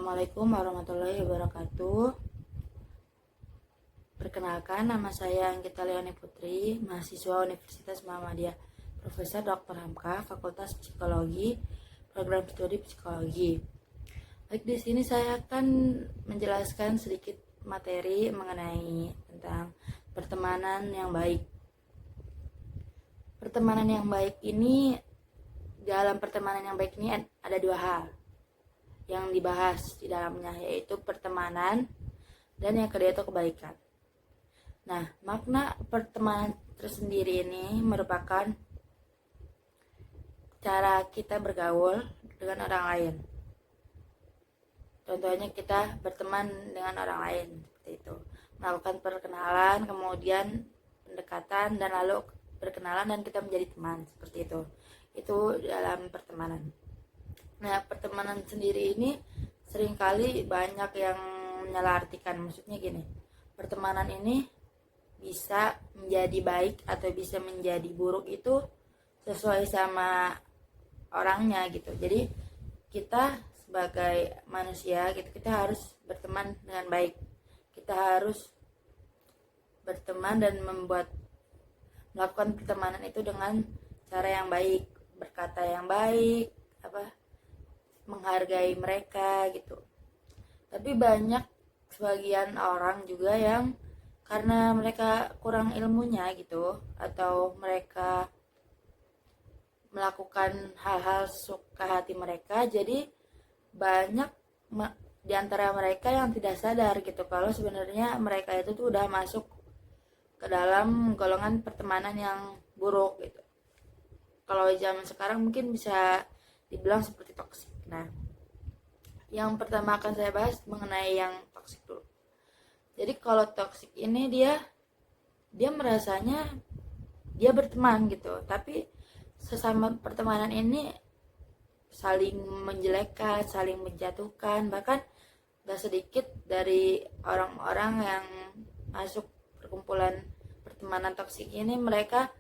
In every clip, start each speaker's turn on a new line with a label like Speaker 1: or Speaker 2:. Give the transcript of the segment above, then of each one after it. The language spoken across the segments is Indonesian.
Speaker 1: Assalamualaikum warahmatullahi wabarakatuh. Perkenalkan, nama saya Anggita Leoni Putri, mahasiswa Universitas Muhammadiyah, Profesor Dr. Hamka, Fakultas Psikologi, Program Studi Psikologi. Baik, di sini saya akan menjelaskan sedikit materi mengenai tentang pertemanan yang baik. Pertemanan yang baik ini, dalam pertemanan yang baik ini ada dua hal yang dibahas di dalamnya, yaitu pertemanan dan yang kedua itu kebaikan. Nah, makna pertemanan tersendiri ini merupakan cara kita bergaul dengan orang lain. Contohnya kita berteman dengan orang lain, seperti itu. Melakukan perkenalan, kemudian pendekatan, dan lalu berkenalan dan kita menjadi teman, seperti itu. Itu dalam pertemanan. Nah, pertemanan sendiri ini seringkali banyak yang menyalahartikan. Maksudnya gini, pertemanan ini bisa menjadi baik atau bisa menjadi buruk itu sesuai sama orangnya gitu. Jadi kita sebagai manusia gitu, kita harus berteman dengan baik. Kita harus berteman dan melakukan pertemanan itu dengan cara yang baik, berkata yang baik, menghargai mereka gitu. Tapi banyak sebagian orang juga yang karena mereka kurang ilmunya gitu, atau mereka melakukan hal-hal suka hati mereka, jadi banyak di antara mereka yang tidak sadar gitu kalau sebenarnya mereka itu tuh udah masuk ke dalam golongan pertemanan yang buruk gitu. Kalau zaman sekarang mungkin bisa dibilang seperti toksik. Nah, yang pertama akan saya bahas mengenai yang toksik dulu. Jadi kalau toksik ini dia merasanya dia berteman gitu, tapi sesama pertemanan ini saling menjelekkan, saling menjatuhkan. Bahkan gak sedikit dari orang-orang yang masuk perkumpulan pertemanan toksik ini, mereka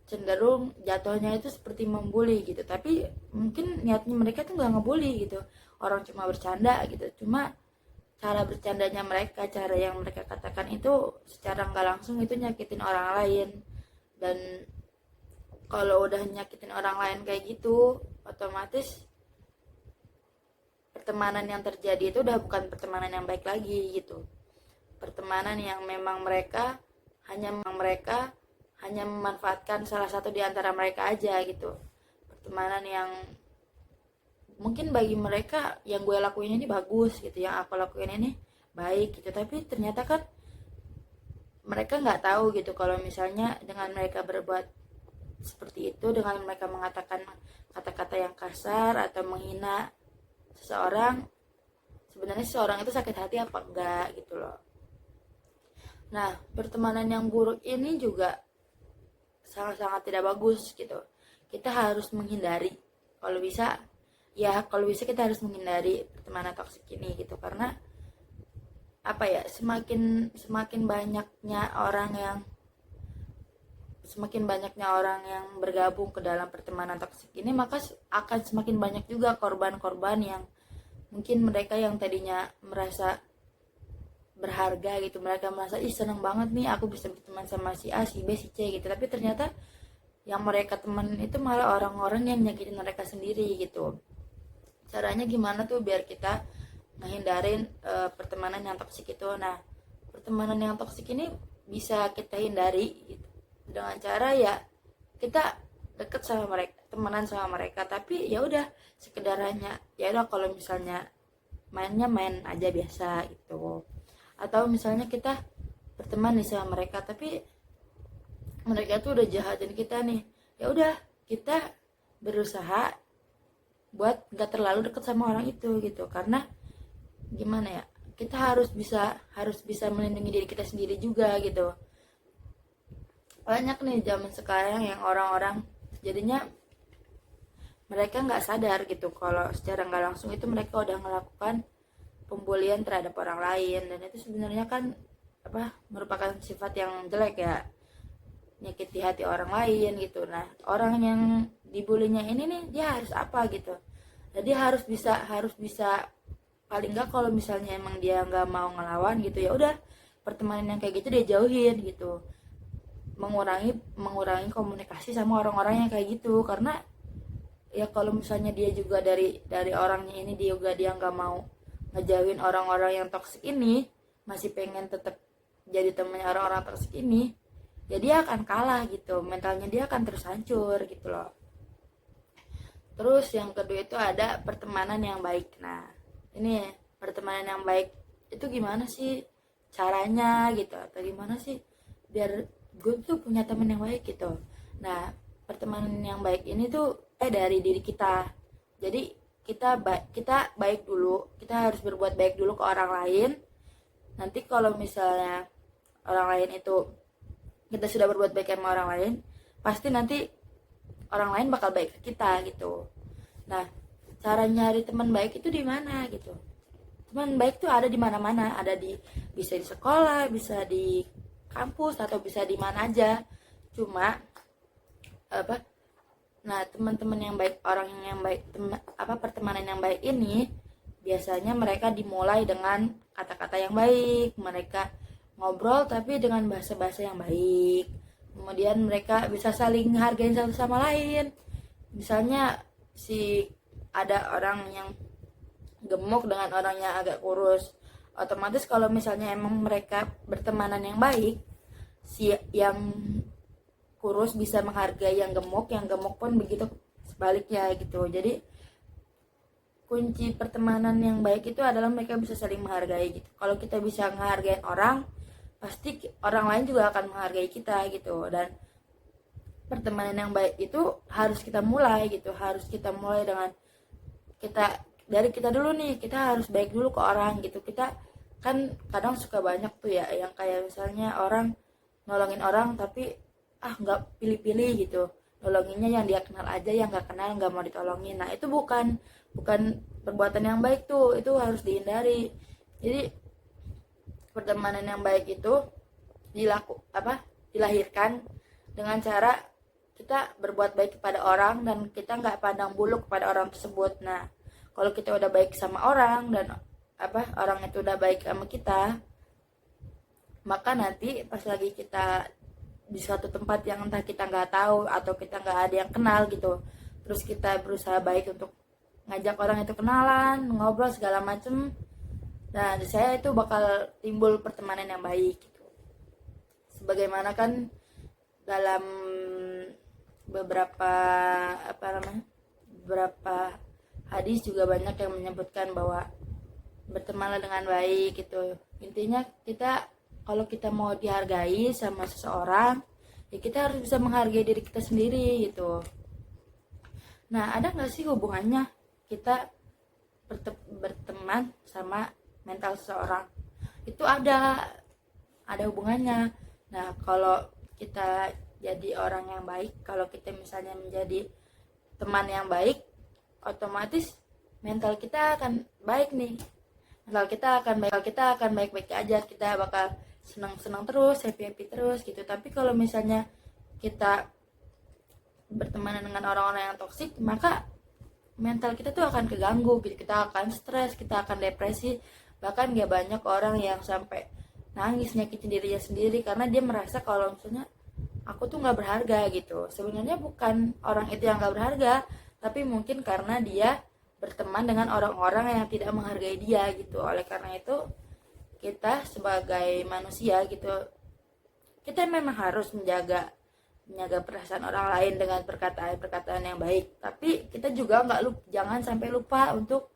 Speaker 1: cenderung jatuhnya itu seperti membuli gitu, tapi mungkin niatnya mereka tuh nggak ngebully gitu, orang cuma bercanda gitu. Cuma cara bercandanya mereka, cara yang mereka katakan itu secara nggak langsung itu nyakitin orang lain. Dan kalau udah nyakitin orang lain kayak gitu, otomatis pertemanan yang terjadi itu udah bukan pertemanan yang baik lagi gitu. Pertemanan yang memang mereka hanya memanfaatkan salah satu di antara mereka aja gitu. Pertemanan yang mungkin bagi mereka yang gue lakuin ini bagus gitu, yang aku lakuin ini baik gitu, tapi ternyata kan mereka nggak tahu gitu kalau misalnya dengan mereka berbuat seperti itu, dengan mereka mengatakan kata-kata yang kasar atau menghina seseorang, sebenarnya seseorang itu sakit hati apa enggak gitu loh. Nah, pertemanan yang buruk ini juga sangat-sangat tidak bagus gitu. Kita harus menghindari, kalau bisa kita harus menghindari pertemanan toksik ini gitu, karena semakin banyaknya orang yang bergabung ke dalam pertemanan toksik ini, maka akan semakin banyak juga korban-korban yang mungkin mereka yang tadinya merasa berharga gitu, mereka merasa seneng banget nih aku bisa berteman sama si A, si B, si C gitu, tapi ternyata yang mereka teman itu malah orang-orang yang nyakitin mereka sendiri gitu. Caranya gimana tuh biar kita menghindarin pertemanan yang toksik itu? Nah, pertemanan yang toksik ini bisa kita hindari gitu, dengan cara ya kita deket sama mereka, temenan sama mereka, tapi ya udah sekedar hanya ya udah, kalau misalnya mainnya main aja biasa gitu. Atau misalnya kita berteman nih sama mereka, tapi mereka tuh udah jahatin kita nih, ya udah kita berusaha buat nggak terlalu deket sama orang itu gitu. Karena gimana ya, kita harus bisa melindungi diri kita sendiri juga gitu. Banyak nih zaman sekarang yang orang-orang jadinya mereka nggak sadar gitu kalau secara nggak langsung itu mereka udah melakukan pembulian terhadap orang lain, dan itu sebenarnya kan merupakan sifat yang jelek ya, nyakiti hati orang lain gitu. Nah, orang yang dibulinya ini nih dia harus apa gitu, jadi harus bisa paling nggak kalau misalnya emang dia nggak mau ngelawan gitu, ya udah pertemanan yang kayak gitu dia jauhin gitu, mengurangi mengurangi komunikasi sama orang-orang yang kayak gitu. Karena ya kalau misalnya dia juga dari orangnya ini dia nggak mau ngejauhin orang-orang yang toksik ini, masih pengen tetap jadi temannya orang-orang toksik ini, ya dia akan kalah gitu, mentalnya dia akan terus hancur gitu loh. Terus yang kedua itu ada pertemanan yang baik. Nah, ini pertemanan yang baik itu gimana sih caranya gitu, atau gimana sih biar gue tuh punya teman yang baik gitu. Nah, pertemanan yang baik ini tuh dari diri kita. Jadi kita baik dulu, kita harus berbuat baik dulu ke orang lain. Nanti kalau misalnya orang lain itu, kita sudah berbuat baik sama orang lain, pasti nanti orang lain bakal baik ke kita gitu. Nah, cara nyari teman baik itu di mana gitu? Teman baik tuh ada di mana-mana, bisa di sekolah, bisa di kampus, atau bisa di mana aja. Cuma apa? Nah, teman-teman yang baik, orang yang baik, pertemanan yang baik ini biasanya mereka dimulai dengan kata-kata yang baik, mereka ngobrol tapi dengan bahasa-bahasa yang baik. Kemudian mereka bisa saling hargain satu sama lain. Misalnya si ada orang yang gemuk dengan orang yang agak kurus, otomatis kalau misalnya emang mereka bertemanan yang baik, si yang kurus bisa menghargai yang gemuk pun begitu sebaliknya gitu. Jadi kunci pertemanan yang baik itu adalah mereka bisa saling menghargai gitu. Kalau kita bisa menghargai orang, pasti orang lain juga akan menghargai kita gitu. Dan pertemanan yang baik itu harus kita mulai gitu, harus kita mulai dengan dari kita dulu nih. Kita harus baik dulu ke orang gitu. Kita kan kadang suka banyak tuh ya yang kayak misalnya orang nolongin orang tapi nggak pilih-pilih gitu, nolonginnya yang dia kenal aja, yang nggak kenal nggak mau ditolongin. Nah, itu bukan perbuatan yang baik tuh, itu harus dihindari. Jadi pertemanan yang baik itu dilahirkan dengan cara kita berbuat baik kepada orang dan kita nggak pandang bulu kepada orang tersebut. Nah, kalau kita udah baik sama orang dan orang itu udah baik sama kita, maka nanti pas lagi kita di suatu tempat yang entah kita nggak tahu atau kita nggak ada yang kenal gitu, terus kita berusaha baik untuk ngajak orang itu kenalan, ngobrol segala macem, nah di saya itu bakal timbul pertemanan yang baik gitu. Sebagaimana kan dalam beberapa beberapa hadis juga banyak yang menyebutkan bahwa bertemanlah dengan baik gitu. Intinya kita, kalau kita mau dihargai sama seseorang, ya kita harus bisa menghargai diri kita sendiri gitu. Nah, ada nggak sih hubungannya kita berteman sama mental seseorang? Itu ada hubungannya. Nah, kalau kita jadi orang yang baik, kalau kita misalnya menjadi teman yang baik, otomatis mental kita akan baik nih. Mental kita akan baik-baik aja, kita bakal senang-senang terus, happy-happy terus gitu. Tapi kalau misalnya kita berteman dengan orang-orang yang toksik, maka mental kita tuh akan keganggu gitu. Kita akan stres, kita akan depresi. Bahkan gak banyak orang yang sampai nangis nyakitin dirinya sendiri karena dia merasa kalau misalnya aku tuh gak berharga gitu. Sebenarnya bukan orang itu yang gak berharga, tapi mungkin karena dia berteman dengan orang-orang yang tidak menghargai dia gitu. Oleh karena itu kita sebagai manusia gitu, kita memang harus menjaga perasaan orang lain dengan perkataan-perkataan yang baik. Tapi kita juga jangan sampai lupa untuk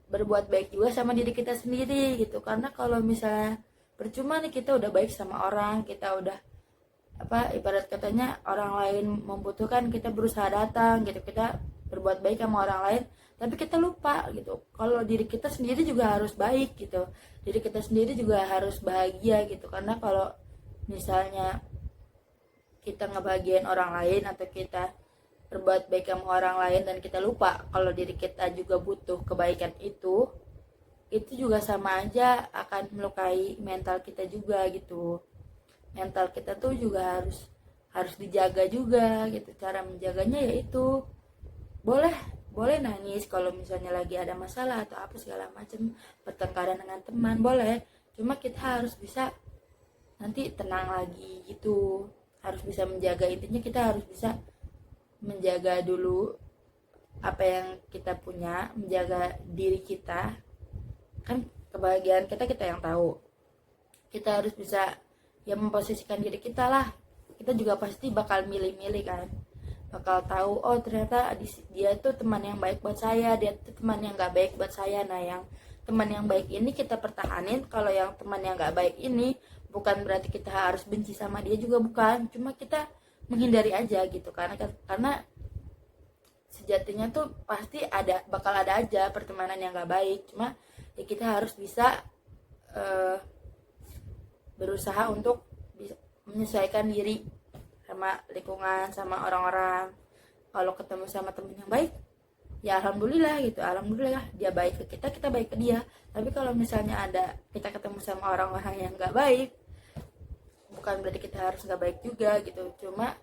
Speaker 1: berbuat baik juga sama diri kita sendiri gitu. Karena kalau misalnya percuma nih kita udah baik sama orang, kita udah ibarat katanya orang lain membutuhkan, kita berusaha datang gitu, kita berbuat baik sama orang lain, tapi kita lupa gitu kalau diri kita sendiri juga harus baik gitu, diri kita sendiri juga harus bahagia gitu. Karena kalau misalnya kita ngebahagiain orang lain atau kita berbuat baik sama orang lain dan kita lupa kalau diri kita juga butuh kebaikan itu juga sama aja akan melukai mental kita juga gitu. Mental kita tuh juga harus dijaga juga gitu. Cara menjaganya yaitu boleh boleh nangis kalau misalnya lagi ada masalah atau apa segala macam, pertengkaran dengan teman boleh, cuma kita harus bisa nanti tenang lagi gitu, harus bisa menjaga, intinya kita harus bisa menjaga dulu apa yang kita punya, menjaga diri kita, kan kebahagiaan kita kita yang tahu. Kita harus bisa ya memposisikan diri kita lah, kita juga pasti bakal milih-milih kan, bakal tahu oh ternyata dia tuh teman yang baik buat saya, dia tuh teman yang gak baik buat saya. Nah yang teman yang baik ini kita pertahanin, kalau yang teman yang gak baik ini bukan berarti kita harus benci sama dia juga, bukan, cuma kita menghindari aja gitu, karena sejatinya tuh pasti bakal ada aja pertemanan yang gak baik, cuma ya kita harus bisa uh, berusaha untuk bisa menyesuaikan diri sama lingkungan, sama orang-orang. Kalau ketemu sama temen yang baik ya alhamdulillah gitu, alhamdulillah dia baik ke kita, kita baik ke dia. Tapi kalau misalnya ada kita ketemu sama orang-orang yang gak baik, bukan berarti kita harus gak baik juga gitu, cuma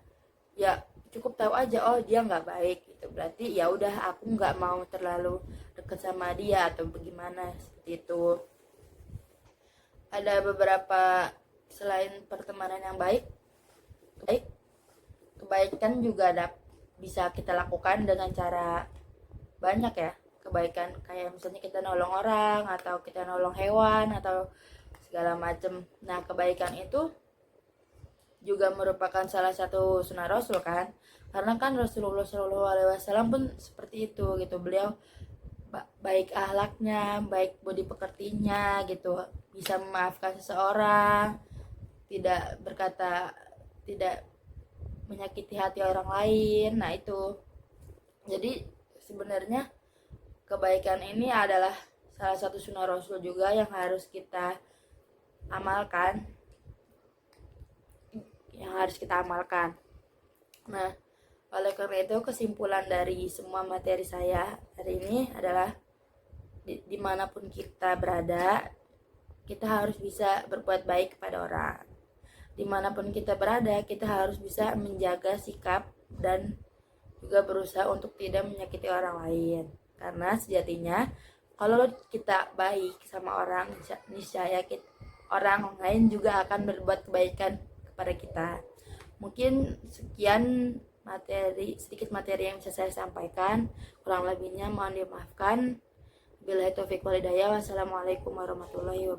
Speaker 1: ya cukup tahu aja oh dia nggak baik gitu, berarti ya udah aku nggak mau terlalu deket sama dia atau bagaimana seperti itu. Ada beberapa selain pertemanan yang baik kebaikan juga bisa kita lakukan dengan cara banyak ya. Kebaikan kayak misalnya kita nolong orang atau kita nolong hewan atau segala macem. Nah kebaikan itu juga merupakan salah satu sunnah Rasul kan, karena kan Rasulullah SAW pun seperti itu gitu, beliau baik ahlaknya, baik budi pekertinya gitu, bisa memaafkan seseorang, tidak berkata, tidak menyakiti hati orang lain. Nah itu jadi sebenarnya kebaikan ini adalah salah satu sunnah Rasul juga yang harus kita amalkan, Nah, oleh karena itu kesimpulan dari semua materi saya hari ini adalah dimanapun kita berada, kita harus bisa berbuat baik kepada orang. Dimanapun kita berada, kita harus bisa menjaga sikap dan juga berusaha untuk tidak menyakiti orang lain. Karena sejatinya kalau kita baik sama orang, niscaya orang lain juga akan berbuat kebaikan kepada kita. Mungkin sekian sedikit materi yang bisa saya sampaikan, kurang lebihnya mohon dimaafkan. Billahi taufiq wal hidayah. Wassalamualaikum warahmatullahi wabarakatuh.